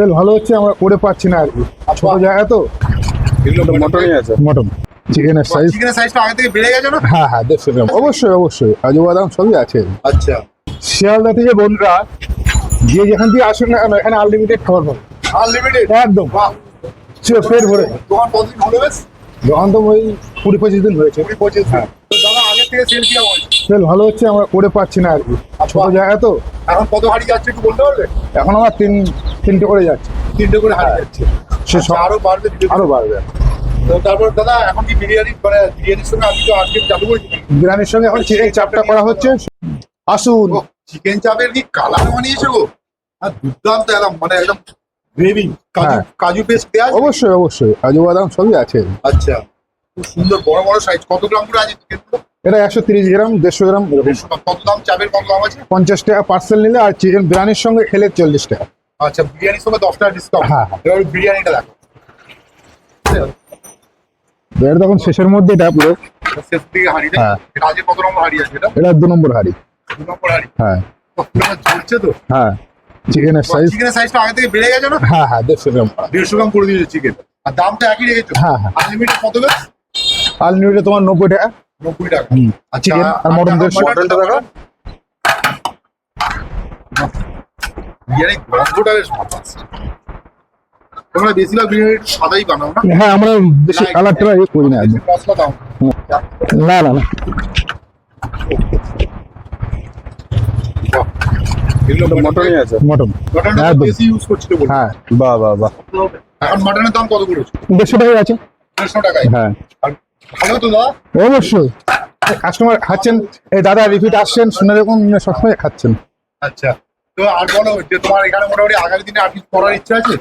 Sell ভালো হচ্ছে, আমরা করে পাচ্ছি না আর কি, ছোট জায়গা তো। এগুলো মটনই আছে। মটন চিকেনের সাইজ, চিকেনের সাইজটা আগে থেকে বেড়ে গেছে না? হ্যাঁ হ্যাঁ 150 গ্রাম, অবশ্যই অবশ্যই, কাজু বাদাম সবই আছে। আচ্ছা, শিয়ালদা থেকে বন্ধুরা যে যেখান থেকে আসুন না কেন, এখানে আনলিমিটেড খাবার পাবে আনলিমিটেড একদম, বাহ। পেট ভরে। দোকান কতদিন হলো বেশ? দোকান তো ওই 20-25 দিন হয়েছে। 20-25 হ্যাঁ। তো দাদা আগের থেকে সেল কি হয়েছে? সেল ভালো হচ্ছে, আমরা করে পাচ্ছি না আর কি, ছোট জায়গা তো। এখন কত হাড়ি যাচ্ছে একটু বলতে পারবে? এখন আমার তিনটে করে যাচ্ছে। 3টে করে হাড়ি যাচ্ছে। সে আচ্ছা, আরো বাড়বে ধীরে ধীরে। আরো বাড়বে। তো তারপর দাদা এখন কি বিরিয়ানি মানে বিরিয়ানির সঙ্গে আপনি তো আজকে চালু করেছেন? বিরিয়ানির সঙ্গে এখন চিকেন চাপটা করা হচ্ছে, আসুন। চিকেন চাপের কি কালার বানিয়েছে গো, আর দুর্দান্ত একদম, মানে একদম গ্রেভি, কাজু হ্যাঁ। কাজু পেস্ট দেওয়া আছে? অবশ্যই অবশ্যই, কাজু বাদাম সবই আছে। আচ্ছা, খুব সুন্দর বড় বড় সাইজ। কত গ্রাম করে আছে চিকেনগুলো? এটা 130 গ্রাম, 150 গ্রাম এরকম। কত দাম? চাপের কত দাম আছে? 50 টাকা পার্সেল নিলে, আর চিকেন বিরিয়ানির সঙ্গে খেলে 40 টাকা। আচ্ছা, বিরিয়ানির সঙ্গে 10 টাকা ডিসকাউন্ট। হ্যাঁ, হ্যাঁ। এবার বিরিয়ানিটা দেখো। এর তখন শেষের মধ্যে এটা পুরো, শেষ দিকে হাঁড়িটা, হ্যাঁ। এটা আজকে কত নম্বর হাঁড়ি আছে? এটা এটা 2 নম্বর হাঁড়ি। 2 নম্বর হাঁড়ি। হ্যাঁ ঝুলছে তো। হ্যাঁ, চিকেনের সাইজ, চিকেনের সাইজটা আগে থেকে বেড়ে গেছে না? হ্যাঁ হ্যাঁ 150 গ্রাম। 150 গ্রাম করে দিয়েছে চিকেন, আর দামটা একই রেখেছো? হ্যাঁ হ্যাঁ, আনলিমিটেড কত বেশ? আনলিমিটেড তোমার 90 টাকা। 90 টাকা। আচ্ছা, চিকেন আর মটন 150। মটনটা দেখো। বিরিয়ানি গন্ধটা বেশ ভালো আছে। তোমরা বেশিরভাগ বিরিয়ানি সাদাই বানাও না? হ্যাঁ, আমরা বেশি কালারটা ইয়ে করি না একদম। বেশি মশলা দাও না না না, বাহ। এগুলো মটনই আছে। মটন মটনটা একদম। বেশি ইউজ করছিল বলে। হ্যাঁ, বাহ বাহ বাহ। এখন মটনের দাম কত করেছে? 150 টাকাই আছে। 150 টাকায়। হ্যাঁ, আর ভালো তো দাদা? অবশ্যই। কাস্টমার খাচ্ছেন, এই দাদা রিপিট আসছেন, শুনে দেখুন সবসময় খাচ্ছেন। আচ্ছা, তো আর বলো যে তোমার এখানে মোটামুটি আগামী দিনে আর কিছু করার ইচ্ছা আছে?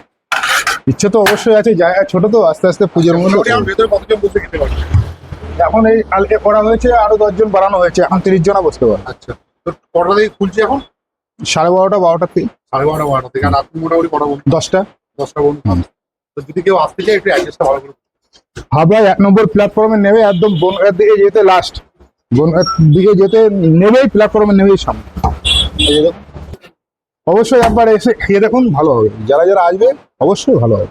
ইচ্ছে তো অবশ্যই আছে, জায়গা ছোট তো, আস্তে আস্তে পুজোর মধ্যে। মোটামুটি আমার ভেতরে কতজন বসে খেতে পারবে? এখন এই কালকে করা হয়েছে, আরো 10 জন বাড়ানো হয়েছে, এখন 30 জনা বসতে পারে। আচ্ছা, তো কটা থেকে খুলছে এখন? 12:30 12টার থেকে 12:30 থেকে। আর আপনি মোটামুটি কটা বলুন? 10টা। 10টা বলুন। তো যদি কেউ আসতে চায় একটু অ্যাড্রেসটা ভালো করে। হাবড়া 1 নম্বর প্ল্যাটফর্মে নেবে, একদম বনগাঁর দিকে যেতে লাস্ট, বনগাঁর দিকে যেতে নেবেই প্ল্যাটফর্মে নেবেই সামনে। এই যে দেখুন, অবশ্যই একবার এসে খেয়ে দেখুন, ভালো হবে। যারা যারা আসবে অবশ্যই ভালো হবে।